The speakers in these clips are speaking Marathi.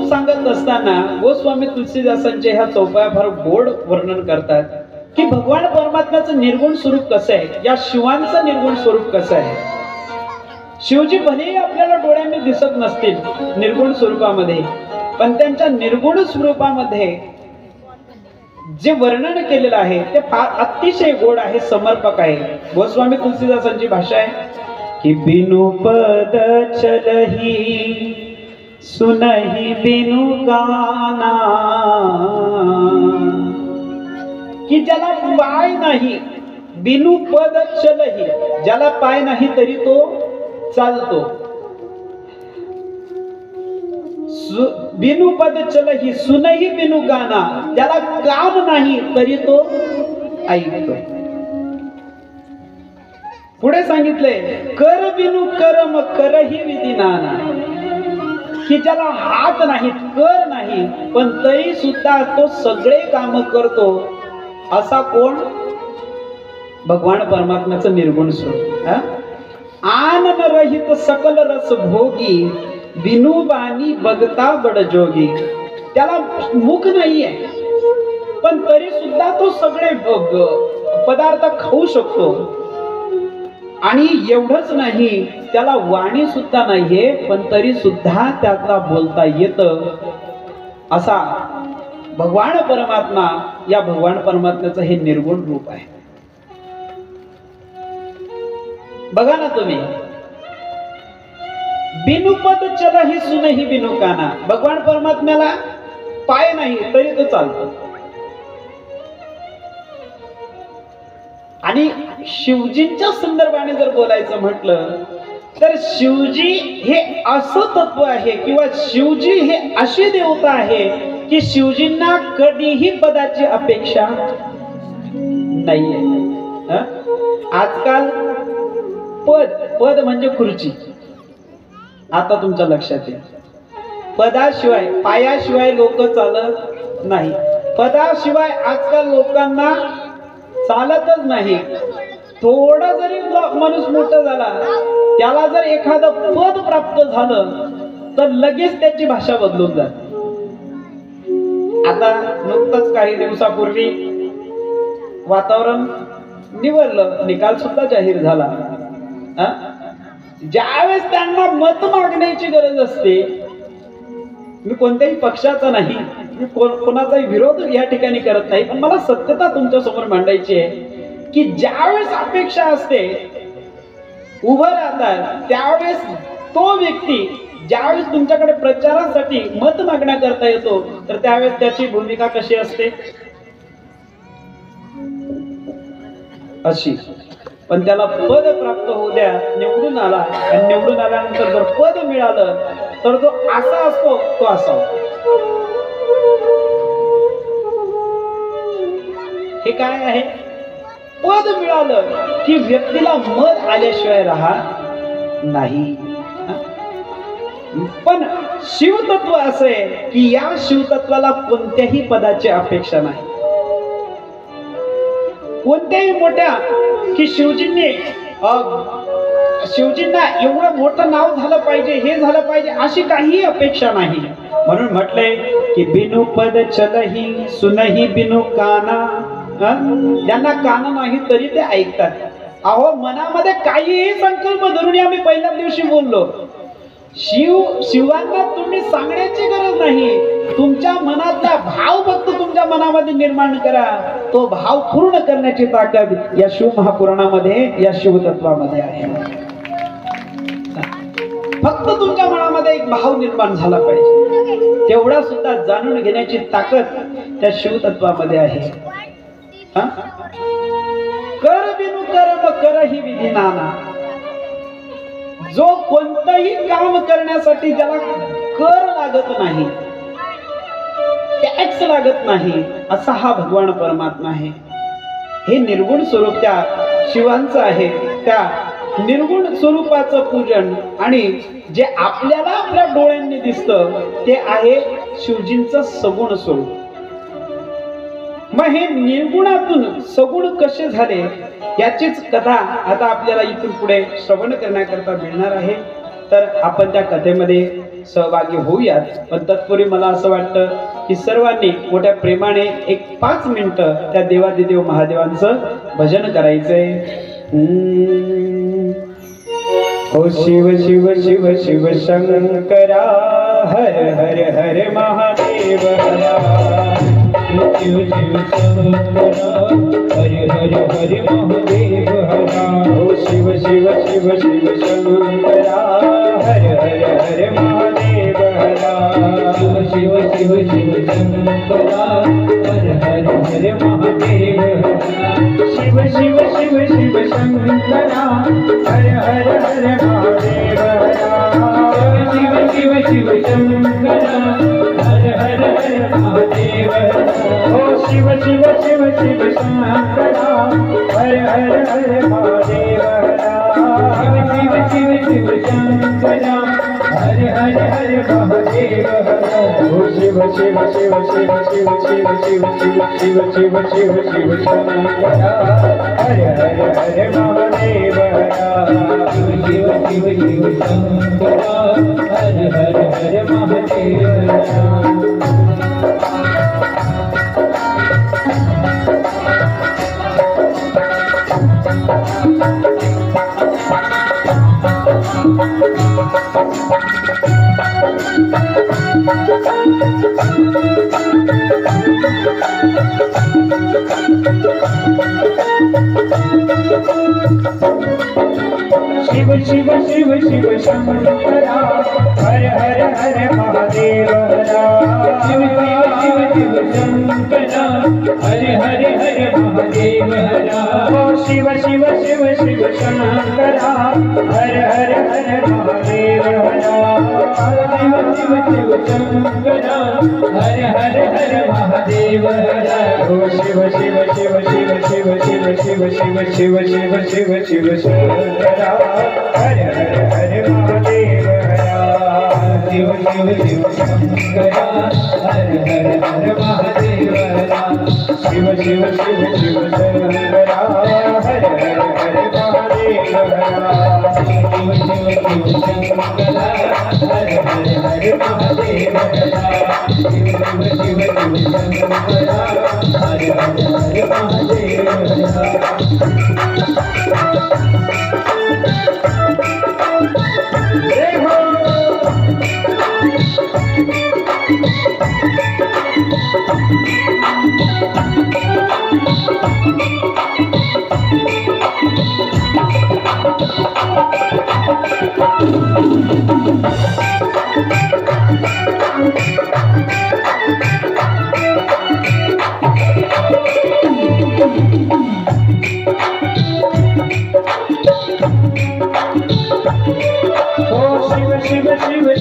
स्वरूप सांगत असताना गोस्वामी तुलसीदासांचे ह्या चौपाया फार गोड वर्णन करतात की भगवान परमात्म्याचं निर्गुण स्वरूप कसं आहे, या शिवांचं निर्गुण स्वरूप कसं आहे. शिवजी भलेही आपल्याला डोळ्यांनी दिसत नसतील निर्गुण स्वरूपामध्ये, पण त्यांच्या निर्गुण स्वरूपामध्ये जे वर्णन केलेलं आहे ते फार अतिशय गोड आहे, समर्पक आहे. गोस्वामी तुलसीदासांची भाषा आहे की बिनु पद चलही सुनही बिनु गाना, की ज्याला पाय नाही, बिनु पद चलही, ज्याला पाय नाही तरी तो चालतो, बिनु पद चलही सुनही बिनु गाना, त्याला कान नाही तरी तो ऐकतो. पुढे सांगितलंय कर बिनु कर्म करही विधी नाना, की ज्याला हात नाही, कर नाही, पण तरी सुद्धा तो सगळे काम करतो. असा कोण? भगवान परमात्म्याचं निर्गुण स्वरूप. आनन रहित सकल रस भोगी बिनु बानी बघता बडजोगी, त्याला मुख नाहीये पण तरी सुद्धा तो सगळे पदार्थ खाऊ शकतो. आणि एवढंच नाही, त्याला वाणी सुद्धा नाहीये पण तरी सुद्धा त्याला बोलता येतं. असा भगवान परमात्मा, या भगवान परमात्म्याचं हे निर्गुण रूप आहे. बघा ना तुम्ही, बिनु पद चलही सुनही बिनु काना, भगवान परमात्म्याला पाय नाही तरी तो चालतो. आणि शिवजींच्या संदर्भाने जर बोलायचं म्हटलं तर शिवजी हे असं तत्व आहे किंवा शिवजी हे अशी देवता आहे की शिवजींना कधीही पदाची अपेक्षा नाहीये. आजकाल पद म्हणजे खुर्ची. आता तुमच्या लक्षात येईल, पदाशिवाय, पायाशिवाय लोक चालत नाही. पदाशिवाय आजकाल लोकांना चालतच नाही. थोडा जरी माणूस मोठा झाला, त्याला जर एखादं पद प्राप्त झालं तर लगेच त्याची भाषा बदलून जाते. आता नुकतंच काही दिवसापूर्वी वातावरण निवडलं, निकाल सुद्धा जाहीर झाला. ज्यावेळेस त्यांना मत मागण्याची गरज असते, मी कोणत्याही पक्षाचा नाही, मी कोणाचाही विरोध या ठिकाणी करत नाही, पण मला सत्यता तुमच्या समोर मांडायची आहे की ज्यावेळेस अपेक्षा असते, उभं राहतात, त्यावेळेस तो व्यक्ती ज्यावेळेस तुमच्याकडे प्रचारासाठी मत मागण्याकरता येतो तर त्यावेळेस त्याची भूमिका कशी असते? अशी. पण त्याला पद प्राप्त होऊ द्या, निवडून आला, आणि निवडून आल्यानंतर जर पद मिळालं तर तो असा असतो, तो असा. हे काय आहे? पद मिळालं की व्यक्तीला मत आल्याशिवाय राहत नाही. पण शिवतत्व असे की या शिवतत्वाला कोणत्याही पदाची अपेक्षा नाही. कोणत्याही मोठ्या की शिवजींना एवढं मोठं नाव झालं पाहिजे, हे झालं पाहिजे, अशी काही अपेक्षा नाही. म्हणून म्हटलंय की बिनु पद चलही सुनही बिनु काना, ज्यांना कान नाही तरी ते ऐकतात. अहो, मनामध्ये काहीही संकल्प धरून, आम्ही पहिल्या दिवशी बोललो, शिवांना तुम्ही सांगण्याची गरज नाही, तुमच्या मनातला भाव फक्त तुमच्या मनामध्ये निर्माण करा. तो भाव पूर्ण करण्याची ताकद या शिव महापुराणामध्ये, या शिवतत्वामध्ये आहे. फक्त तुमच्या मनामध्ये एक भाव निर्माण झाला पाहिजे, तेवढा सुद्धा जाणून घेण्याची ताकद त्या शिवतत्वामध्ये आहे. कर बिनु कर्म करही विधी नाना, जो कोणतंही काम करण्यासाठी ज्याला कर लागत नाही, टॅक्स लागत नाही, असा हा भगवान परमात्मा आहे. हे निर्गुण स्वरूप त्या शिवांचं आहे. त्या निर्गुण स्वरूपाचं पूजन आणि जे आपल्याला आपल्या डोळ्यांनी दिसतं ते आहे शिवजींचं सगुण स्वरूप. मग हे निर्गुणातून सगुण कसे झाले याचीच कथा आता आपल्याला इथून पुढे श्रवण करण्याकरता मिळणार आहे. तर आपण त्या कथेमध्ये सहभागी होऊयात. पण तत्पूर्वी मला असं वाटतं की सर्वांनी मोठ्या प्रेमाने एक 5 मिनिटं त्या देवादिदेव महादेवांचं भजन करायचंय. ओ शिव शिव शिव शिव शंकरा हर हर हर महादेव हरा. शिव शिव शंकरा हर हर हर महादेव हरा. ओ शिव शिव शिव शिव शंकरा हर हर हर महादेव हरा. शिव शिव शिव शिव शंकरा हर हर हर महादेव हरा. शिव शिव शिव शिव शंकरा हर हर हर महादेव हरा. शिव शिव शिव शंकरा हर हर हर महादेव हरा. ओ शिव शिव शिव शिव शंकरा हर हर हर महादेव हरा. शिव शिव शिव शंकरा हर हर हर महादेव हरा. ओ शिव शिव शिव शिव शिव शिव शिव शिव शिव शिव शिव शंकरा हर हर हर महादेव हरा. शिव शिव शिव शंकरा हर हर हर महादेव हरा. शिव शिव शिव शिव शंकरा हर हर हर महादेव हरा. शिव शिव शिव शिव शंकरा हर हर हर महादेव हरा. शिव शिव शिव शिव शंकरा हर हर हर महादेव हरा. शिव शिव शिव शंकरा हर हर हर महादेव हरा. शिव शिव शिव शिव शिव शिव शिव शिव शिव शिव शिव शिव शंकरा हर हर हर महादेव हरा. शिव शिव शिव शंकरा हर हर हर महादेव हरा. शिव शिव शिव शिव शंकरा हर हर हर महादेव हरा. शिव शिव शिव शंकरा हर हर हर महादेव हरा. शिव शिव शिव शिव शंकरा हर हर हर महादेव शिव शिव शिव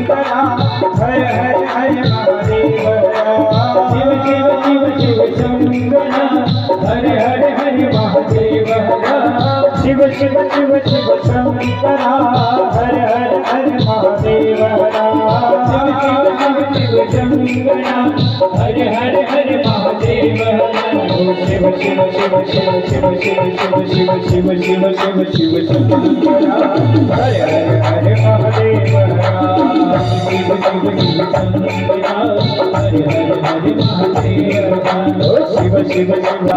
शंकरा हर हर हर महादेव हरा. शिव शिव शिव शिव शंकरा हर हर हर महादेव हरा. शिव शिव शिव शिव शंकरा हर हर हर महादेव हरा. शिव शिव शिव शिव शंकरा हर हर हर महादेव हरा. शिव शिव शिव शिव शिव शिव शिव शिव शिव शिव शिव शिव शंकरा हर हर हर महादेव हरा. शिव शिव शिव शंकरा हर हर हर महादेव हरा. शिव शिव शिव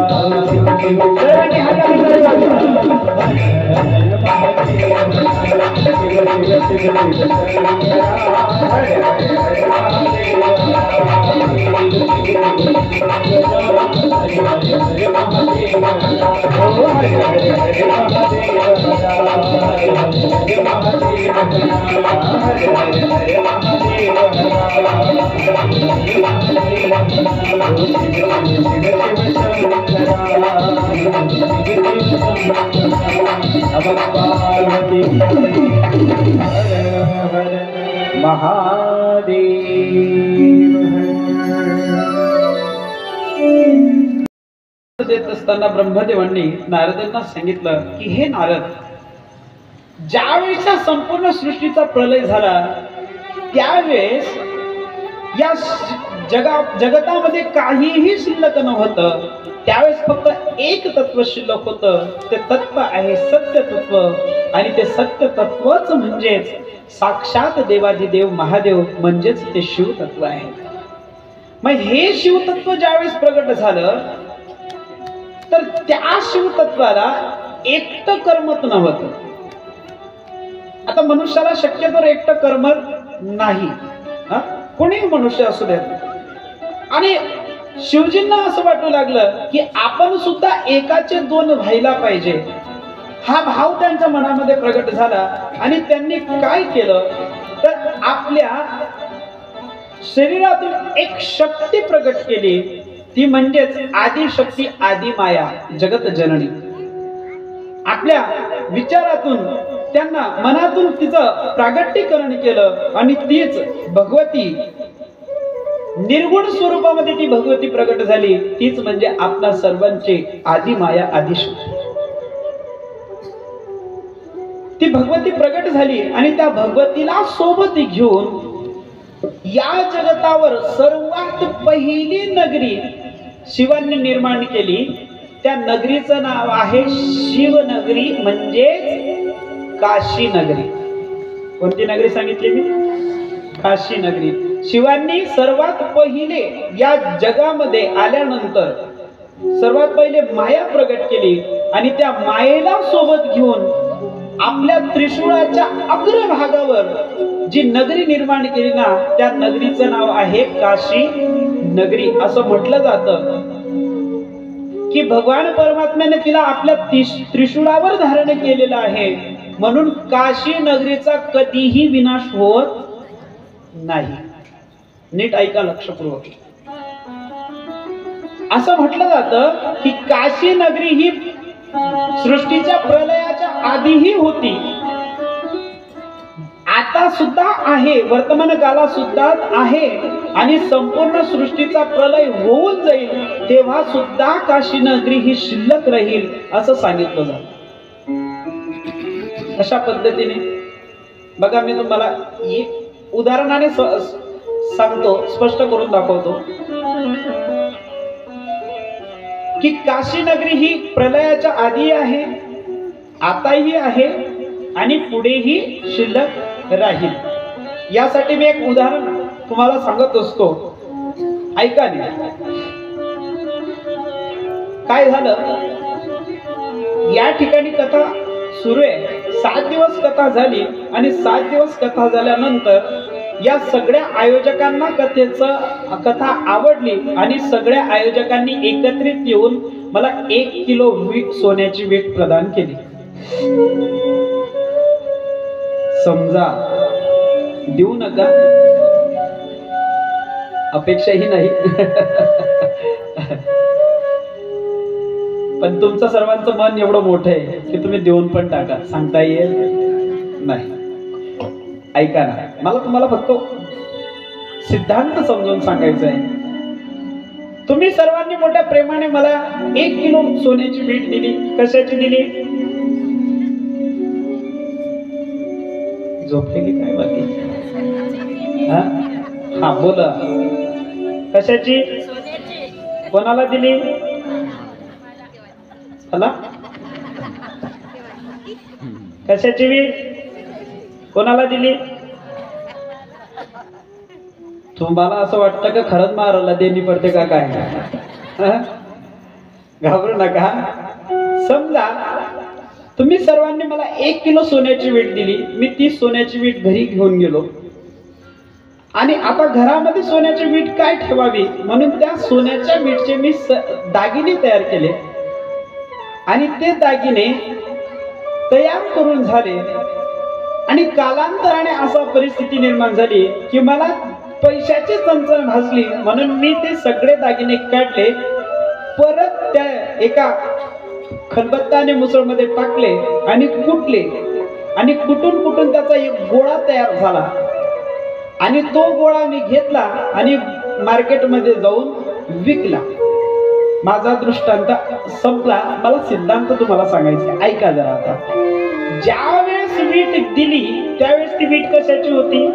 देत असताना ब्रह्मदेवांनी नारदांना सांगितलं की हे नारद, ज्यावेळेस संपूर्ण सृष्टीचा प्रलय झाला त्यावेळेस या जगतामध्ये काहीही शिल्लक नव्हतं, त्यावेळेस फक्त एक तत्व शिल्लक होतं. ते तत्व आहे सत्य तत्व. आणि ते सत्य तत्वच म्हणजेच साक्षात देवादिदेव महादेव, म्हणजेच ते शिव तत्व आहे. मग हे शिव तत्व ज्यावेळेस प्रगट झालं, तर त्या शिव तत्वाला एकटं कर्मत नव्हतं. आता मनुष्याला शक्यतो एकटं कर्मत नाही, कोणीही मनुष्य असू दे. आणि शिवजींना असं वाटू लागलं की आपण सुद्धा एकाचे दोन व्हायला पाहिजे. हा भाव त्यांच्या मनामध्ये प्रगट झाला. आणि त्यांनी काय केलं तर आपल्या शरीरातून एक शक्ती प्रगट केली, ती म्हणजेच आदिशक्ती, आदि माया, जगत जननी. आपल्या विचारातून त्यांना मनातून तिचं प्रागट्यकरण केलं. आणि तीच भगवती निर्गुण स्वरूपामध्ये ती भगवती प्रगट झाली. तीच म्हणजे आपल्या सर्वांची आदि माया, आदिशक्ती. ती भगवती प्रगट झाली. आणि त्या भगवतीला सोबत घेऊन या जगतावर सर्वात पहिली नगरी शिवांनी निर्माण केली. त्या नगरीचं नाव आहे शिवनगरी, म्हणजेच काशी नगरी. कोणती नगरी सांगितली मी? काशी नगरी. शिवांनी सर्वात पहिले या जगामध्ये आल्यानंतर सर्वात पहिले माया प्रगट केली. आणि त्या मायेला सोबत घेऊन आपल्या त्रिशूळाच्या अग्रभागावर जी नगरी निर्माण केली ना, त्या नगरीचं नाव आहे काशी नगरी. असं म्हटलं जातं की भगवान परमात्म्याने तिला आपल्या त्रिशूळावर धारण केलेलं आहे, म्हणून काशी नगरीचा कधीही विनाश होत नाही. नीट ऐका लक्षपूर्वक. असं म्हटलं जातं की काशी नगरी ही सृष्टीच्या प्रलयाच्या आधीही होती, आता सुद्धा आहे, वर्तमान काळात सुद्धा आहे. आणि संपूर्ण सृष्टीचा प्रलय होऊन जाईल तेव्हा सुद्धा काशी नगरी ही शिल्लक राहील, असं सांगितलं जातं. अशा पद्धतीने बघा, मी तुम्हाला एक उदाहरणाने सांगतो, स्पष्ट करून दाखवतो की काशी नगरी ही प्रलयाच्या आधी आहे, आताही आहे आणि पुढेही शिल्लक राहील. यासाठी मी एक उदाहरण तुम्हाला सांगत असतो, ऐका ना. काय झालं, या ठिकाणी कथा सुरू आहे. 7 दिवस कथा झाली. आणि 7 दिवस कथा झाल्यानंतर या सगळ्या आयोजकांना कथा आवडली. आणि सगळ्या आयोजकांनी एकत्रित येऊन मला 1 किलो सोन्याची वीट प्रदान केली. समजा देऊ नका, अपेक्षाही नाही, पण तुमचं सर्वांचं मन एवढं मोठं आहे की तुम्ही देऊन पण टाका, सांगता येईल नाही. ऐका ना, मला तुम्हाला फक्त सिद्धांत समजून सांगायचा आहे. तुम्ही सर्वांनी मोठ्या प्रेमाने मला 1 किलो सोन्याची वीट दिली. कशाची दिली? झोपलेली काय बाकी? हा बोला, कशाची? कोणाला दिली? मला कशाची वीट कोणाला दिली? तुम्हाला असं वाटतं का खरंच महाराजला देणी पडते का काय? घाबरू नका. समजा तुम्ही सर्वांनी मला 1 किलो सोन्याची वीट दिली. मी ती सोन्याची वीट घरी घेऊन गेलो. आणि आता घरामध्ये सोन्याची वीट काय ठेवावी म्हणून त्या सोन्याच्या वीटचे मी दागिने तयार केले. आणि ते दागिने तयार करून झाले. आणि कालांतराने असा परिस्थिती निर्माण झाली की मला पैशाची चणचण भासली, म्हणून मी ते सगळे दागिने काढले, परत त्या एका खलबत्ताने मुसळमध्ये टाकले आणि कुटले. आणि कुटून त्याचा एक गोळा तयार झाला. आणि तो गोळा मी घेतला आणि मार्केटमध्ये जाऊन विकला. माझा दृष्टांत संपला. मला सिद्धांत तुम्हाला सांगायचा, ऐका जरा. आता ज्या वेळेस वीट दिली त्यावेळेस ती वीट कशाची होती?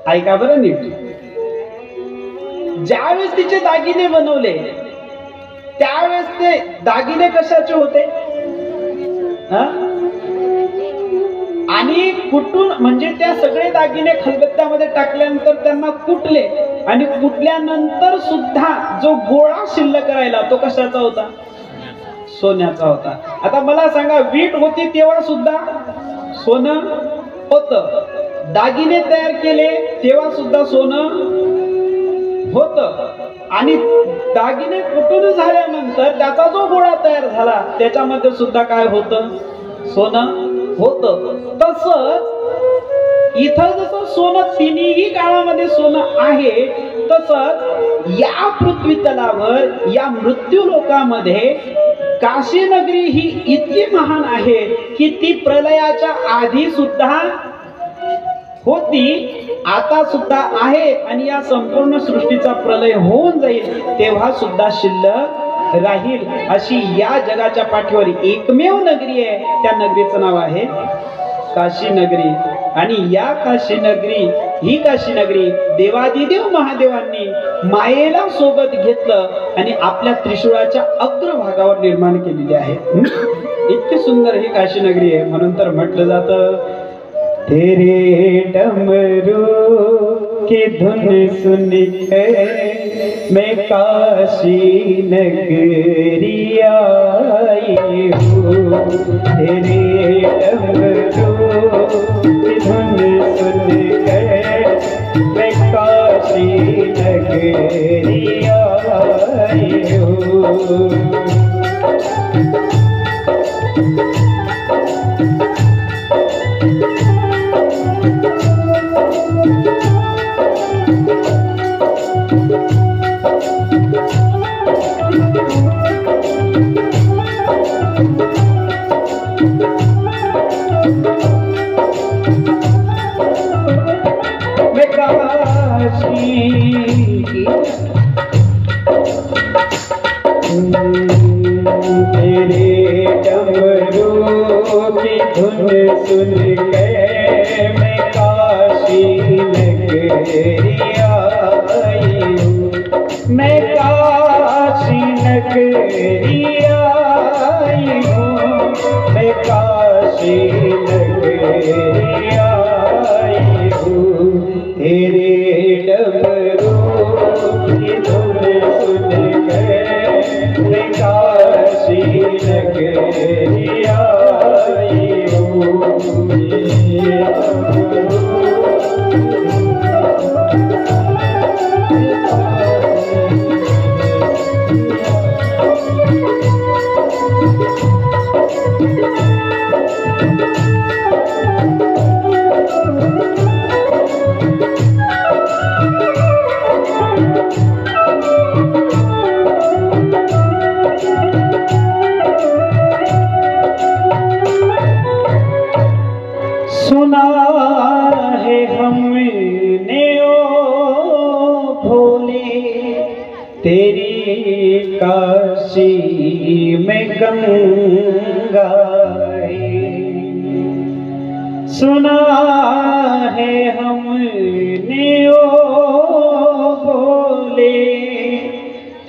ऐका बरं नीट. ज्यावेळेस तिचे दागिने बनवले त्यावेळेस ते दागिने कशाचे होते आणि कुठून, म्हणजे त्या सगळे दागिने खलबत्त्यामध्ये टाकल्यानंतर त्यांना कुटले आणि कुटल्यानंतर सुद्धा जो गोळा शिल्लक राहिला तो कशाचा होता? सोन्याचा होता. आता मला सांगा, वीट होती तेव्हा सुद्धा सोनं होतं, दागिने तयार केले तेव्हा सुद्धा सोनं होतं, आणि दागिने कुटून झाल्यानंतर त्याचा जो गोळा तयार झाला त्याच्यामध्ये सुद्धा काय होतं? सोनं होतं. तसंच इथं जसं सोनं तिन्ही काळामध्ये सोनं आहे, तसंच या पृथ्वी तलावर या मृत्यू लोकामध्ये काशी नगरी ही इतकी महान आहे की ती प्रलयाच्या आधी सुद्धा होती, आता सुद्धा आहे, आणि या संपूर्ण सृष्टीचा प्रलय होऊन जाईल तेव्हा सुद्धा शिल्लक राहील. अशी या जगाच्या पाठीवर एकमेव नगरी आहे. त्या नगरीचं नाव आहे काशी नगरी. आणि या काशी नगरी, ही काशी नगरी देवादिदेव महादेवांनी मायेला सोबत घेतलं आणि आपल्या त्रिशूळाच्या अग्रभागावर निर्माण केलेली आहे. इतकी सुंदर ही काशी नगरी आहे. म्हणून तर म्हटलं जातं, तेरे डमरू की धुन सुन के मैं काशी नगरी आई हूँ. तेरे डमरू की धुन सुन के मैं काशी नगरी आई हूँ. तेरे डमरू की धुन सुन के मैं काशी नगरी आई हूँ. मैं काशी नगरी आई हूँ. मैं काशी नगरी आई हूँ. तेरे डमरू की धुन सुन के मैं काशी नगरी आई हूँ. सुना है हमने ओ भोले तेरी काशी में गंगा है. सुना है हमने ओ भोले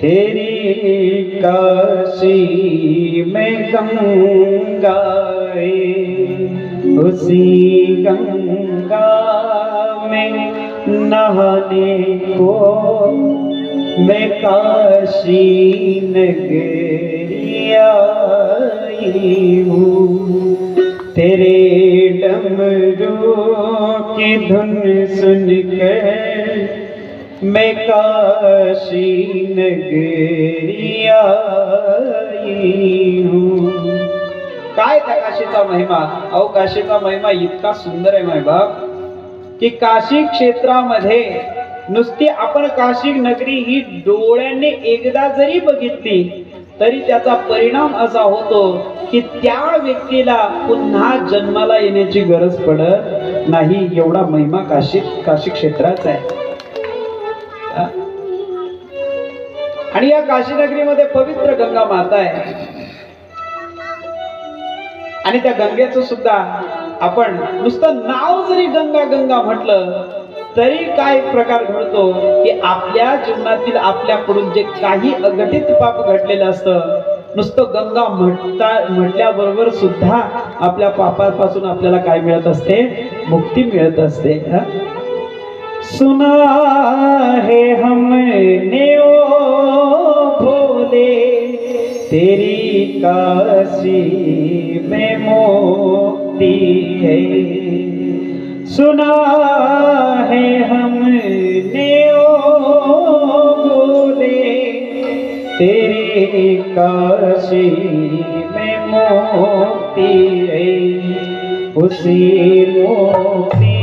तेरी काशी में गंगा है. उसी गंगा में नहाने को मैं काशी नगरी आई हूँ. तेरे डमरू की धुन सुन के मैं काशी नगरी आई हूँ. काय त्या काशीचा महिमा? अहो, काशीचा महिमा इतका सुंदर आहे महिमा की काशी क्षेत्रामध्ये नुसती आपण काशी नगरी ही डोळ्याने एकदा जरी बघितली तरी त्याचा परिणाम असा होतो की त्या व्यक्तीला पुन्हा जन्माला येण्याची गरज पडत नाही. एवढा महिमा काशी क्षेत्राचा आहे. आणि या काशी नगरीमध्ये पवित्र गंगा माता आहे. आणि त्या गंगेचं सुद्धा आपण नुसतं नाव जरी गंगा गंगा म्हटलं तरी काय प्रकार घडतो की आपल्या जीवनातील आपल्याकडून जे काही अघटित पाप घडलेलं असतं, नुसतं गंगा म्हटल्याबरोबर सुद्धा आपल्या पापापासून आपल्याला काय मिळत असते? मुक्ती मिळत असते। सुना है हमने ओ भोले तेरी काशी में मोक्ति है, सुना है हमने ओ भोले तेरी काशी में मोक्ति है, उसी मोक्ति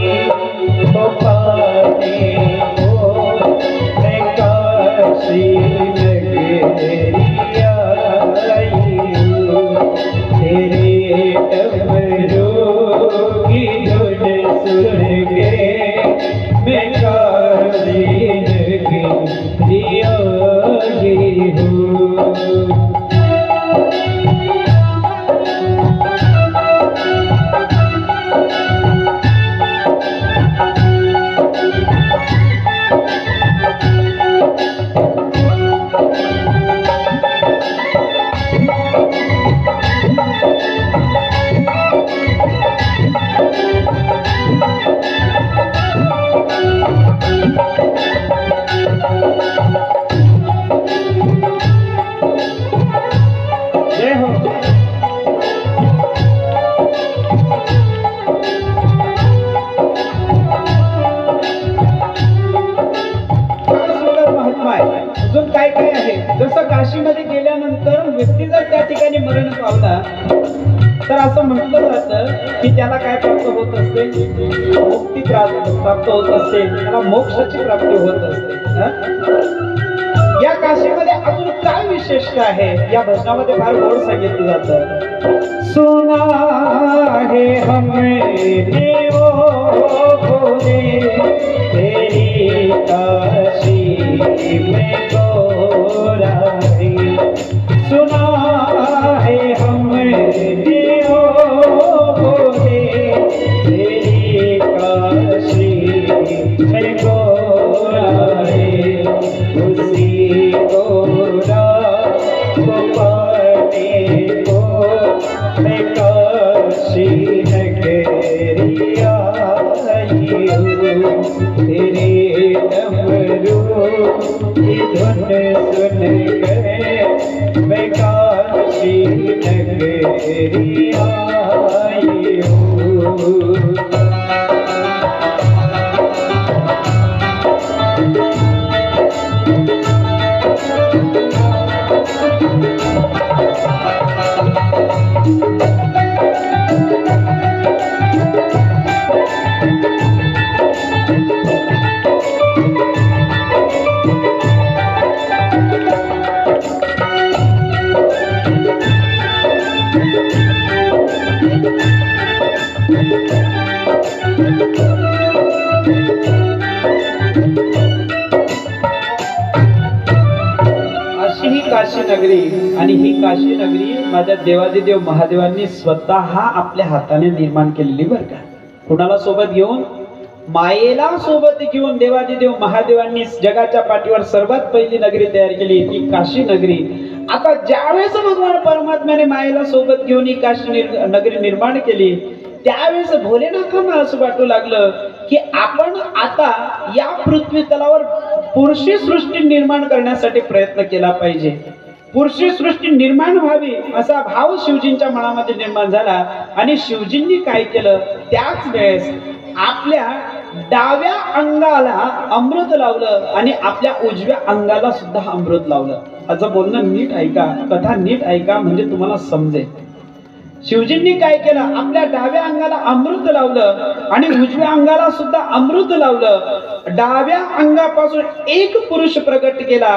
को पाने को मैं काशी नगरिया आई हूँ, तेरे डमरू की धुन सुन के मैं काशी नगरिया आई हूँ। जसं काशीमध्ये गेल्यानंतर व्यक्ती जर त्या ठिकाणी मरण पावला तर असं म्हटलं जातं की त्याला काय प्राप्त होत असते? मुक्ती प्राप्त होत असते, त्याला मोक्षाची प्राप्ती होत असते। या काशीमध्ये अजून काय विशेष आहे या भजनामध्ये फार गोड सांगितलं जातं। सुना है हमने ओ भोले तेरी काशी में गोराई, सुना है हमने ओ भोले तेरी काशी में गोराई, उसी गोरा को पाने को मैं काशी नगरिया आई हूँ, तेरे डमरू की धुन सुन कर मैं काशी नगरिया आई हूँ। काशी नगरी आणि ही काशी नगरी माझ्या देवादिदेव महादेवांनी स्वतः आपल्या हाताने निर्माण केलेली बरं का। कुणाला सोबत घेऊन? मायेला सोबत घेऊन देवादिदेव महादेवांनी जगाच्या पाठीवर सर्वात पहिली नगरी तयार केली, ती काशी नगरी। आता ज्यावेळेस भगवान परमात्म्याने मायेला सोबत घेऊन ही काशी नगरी निर्माण केली त्यावेळेस भोलेनाथांना असं वाटू लागलं की आपण आता या पृथ्वी तलावर पुरुषी सृष्टी निर्माण करण्यासाठी प्रयत्न केला पाहिजे, पुरुषी सृष्टी निर्माण व्हावी असा भाव शिवजींच्या मनामध्ये निर्माण झाला। आणि शिवजींनी काय केलं, त्याच वेळेस आपल्या डाव्या अंगाला अमृत लावलं आणि आपल्या उजव्या अंगाला सुद्धा अमृत लावलं। असं बोलणं नीट ऐका, कथा नीट ऐका म्हणजे तुम्हाला समजेल। शिवजींनी काय केलं, आपल्या डाव्या अंगाला अमृत लावलं आणि उजव्या अंगाला सुद्धा अमृत लावलं। डाव्या अंगापासून एक पुरुष प्रगट केला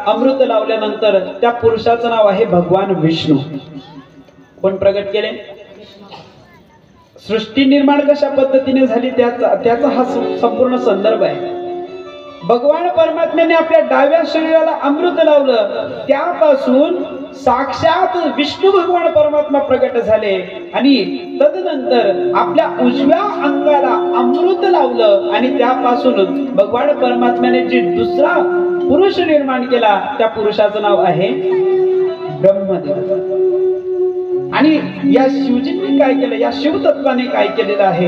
अमृत लावल्यानंतर, त्या पुरुषाचं नाव आहे भगवान विष्णू। कोण प्रगट केले? सृष्टी निर्माण कशा पद्धतीने झाली त्याचा हा संपूर्ण संदर्भ आहे। भगवान परमात्म्याने आपल्या डाव्या शरीराला अमृत लावलं, त्यापासून साक्षात विष्णू भगवान परमात्मा प्रकट झाले आणि तदनंतर आपल्या उजव्या अंगाला अमृत लावलं आणि त्यापासून भगवान परमात्म्याने जे दुसरा पुरुष निर्माण केला त्या पुरुषाचं नाव आहे ब्रह्मदेव. आणि या शिवजींनी काय केलं, या शिवतत्वाने काय केलेलं आहे,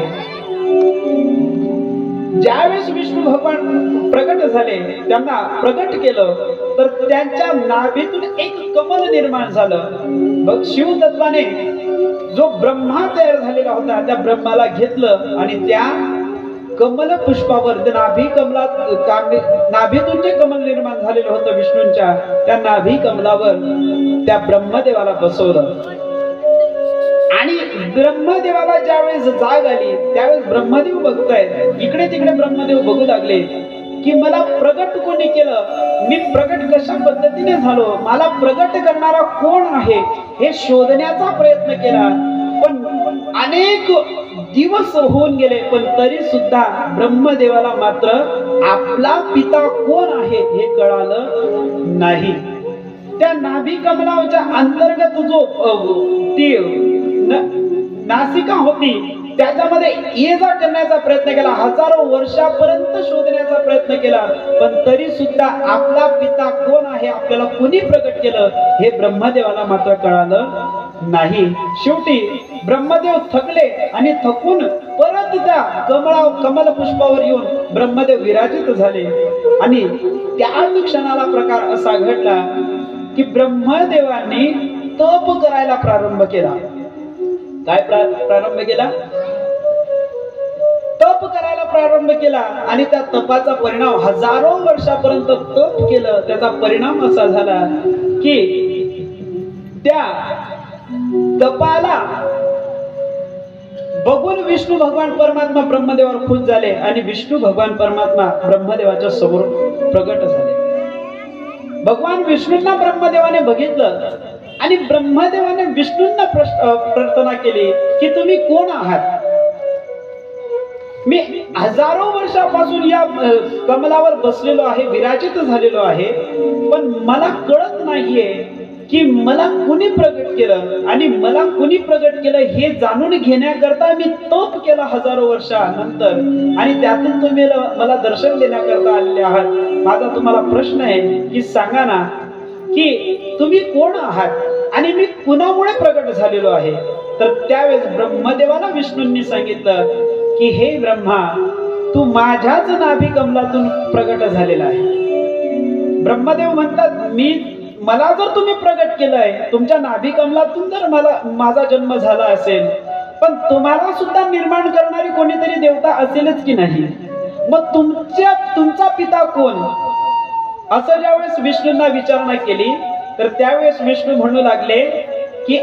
ज्यावेळेस विष्णू भगवान प्रकट झाले त्यांना प्रकट केलं तर त्यांच्या नाभीतून एक कमल निर्माण झालं. शिवतत्वाने जो ब्रह्मा तयार झालेला होता त्या ब्रह्माला घेतलं आणि त्या कमल पुष्पावर नाभी कमलात नाभीतून जे कमल निर्माण झालेलं होतं विष्णूंच्या त्या नाभी कमलावर त्या ब्रह्मदेवाला बसवलं. आणि ब्रह्मदेवाला ज्यावेळेस जाग आली त्यावेळेस ब्रह्मदेव बघतायत, इकडे तिकडे ब्रह्मदेव बघू लागले की मला प्रगट कोणी केलं, मी प्रगट कशा पद्धतीने झालो, मला प्रगट करणारा कोण आहे हे शोधण्याचा प्रयत्न केला. पण अनेक दिवस होऊन गेले पण तरी सुद्धा ब्रह्मदेवाला मात्र आपला पिता कोण आहे हे कळालं नाही. त्या नाभी कमलाच्या अंतर्गत जो ती नासिका होती त्याच्यामध्ये ये जा करण्याचा प्रयत्न केला, हजारो वर्षापर्यंत शोधण्याचा प्रयत्न केला पण तरी सुद्धा आपला पिता कोण आहे, आपल्याला कोणी प्रकट केलं हे ब्रह्मदेवाला मात्र कळालं नाही. शेवटी ब्रह्मदेव थकले आणि थकून परत त्या कमल पुष्पावर येऊन ब्रह्मदेव विराजित झाले. आणि त्याच क्षणाला प्रकार असा घडला की ब्रह्मदेवांनी तप करायला प्रारंभ केला. काय प्रारंभ केला? तप करायला प्रारंभ केला आणि त्या तपाचा परिणाम हजारो वर्षापर्यंत तप केलं त्याचा परिणाम असा झाला की त्या तपाला बघून विष्णू भगवान परमात्मा ब्रह्मदेवावर खुश झाले आणि विष्णू भगवान परमात्मा ब्रह्मदेवाच्या समोर प्रगट झाले. भगवान विष्णूंना ब्रह्मदेवाने बघितलं आणि ब्रह्मदेवाने विष्णूंना प्रार्थना केली की तुम्ही कोण आहात, मी हजारो वर्षापासून या कमलावर बसलेलो आहे, विराजित झालेलो आहे पण मला कळत नाहीये की मला कुणी प्रगट केलं आणि मला कुणी प्रगट केलं हे जाणून घेण्याकरता मी तप केला हजारो वर्षानंतर आणि त्यातून तुम्ही मला दर्शन देण्याकरता आलेले आहात. माझा तुम्हाला प्रश्न आहे की सांगा ना की तुम्ही कोण आहात आणि मी कुणामुळे प्रगट झालेलो आहे. तर त्यावेळेस ब्रह्मदेवाला विष्णूंनी सांगितलं की हे ब्रह्मा तू माझ्याच नाभी कमलातून प्रगट झालेला आहे. ब्रह्मदेव म्हणतात मला जर तुम्ही प्रगट केलंय तुमच्या नाभी कमलातून जर माझा जन्म झाला असेल पण तुम्हाला सुद्धा निर्माण करणारी कोणीतरी देवता असेलच की नाही, मग तुमचा पिता कोण, असं ज्यावेळेस विष्णूंना विचारणा केली तर त्यावेळेस विष्णू म्हणू लागले की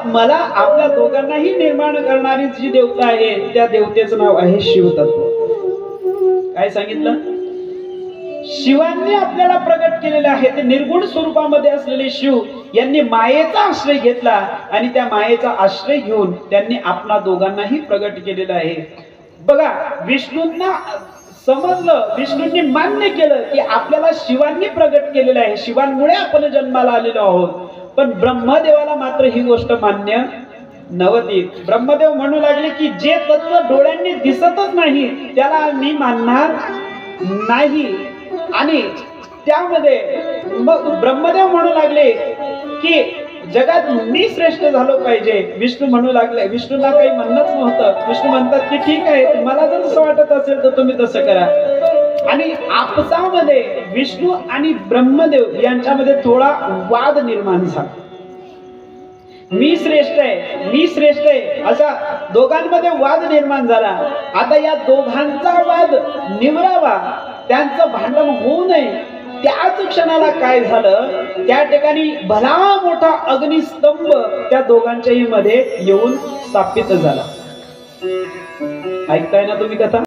मला आपल्या दोघांनाही निर्माण करणारी जी देवता आहे त्या देवतेचं नाव आहे शिवतत्व. काय सांगितलं? शिवांनी आपल्याला प्रगट केलेले आहे ते निर्गुण स्वरूपामध्ये असलेले शिव यांनी मायेचा आश्रय घेतला आणि त्या मायेचा आश्रय घेऊन त्यांनी आपणा दोघांनाही प्रगट केलेला आहे. बघा विष्णूंना समजलं, विष्णूंनी मान्य केलं की आपल्याला शिवांनी प्रगट केलेलं आहे, शिवांमुळे आपण जन्माला आलेलो आहोत. पण ब्रह्मदेवाला मात्र ही गोष्ट मान्य नव्हती. ब्रह्मदेव म्हणू लागले की जे तत्व डोळ्यांनी दिसतच नाही त्याला मी मानणार नाही. आणि त्यामध्ये मग ब्रह्मदेव म्हणू लागले की जगात मी श्रेष्ठ झालो पाहिजे. विष्णू म्हणू लागले, विष्णूला काही म्हणणंच नव्हतं. विष्णू म्हणतात की ठीक आहे, तुम्हाला जर तसं वाटत असेल तर तुम्ही तसं करा. आणि आपसामध्ये विष्णू आणि ब्रह्मदेव यांच्यामध्ये थोडा वाद निर्माण झाला. मी श्रेष्ठ आहे असा दोघांमध्ये वाद निर्माण झाला. आता या दोघांचा वाद निवरावा, त्यांचं भांडण होऊ नये, त्याच क्षणाला काय झालं, त्या ठिकाणी भला मोठा अग्निस्तंभ त्या दोघांच्याही मध्ये येऊन स्थापित झाला. ऐकताय ना तुम्ही कथा?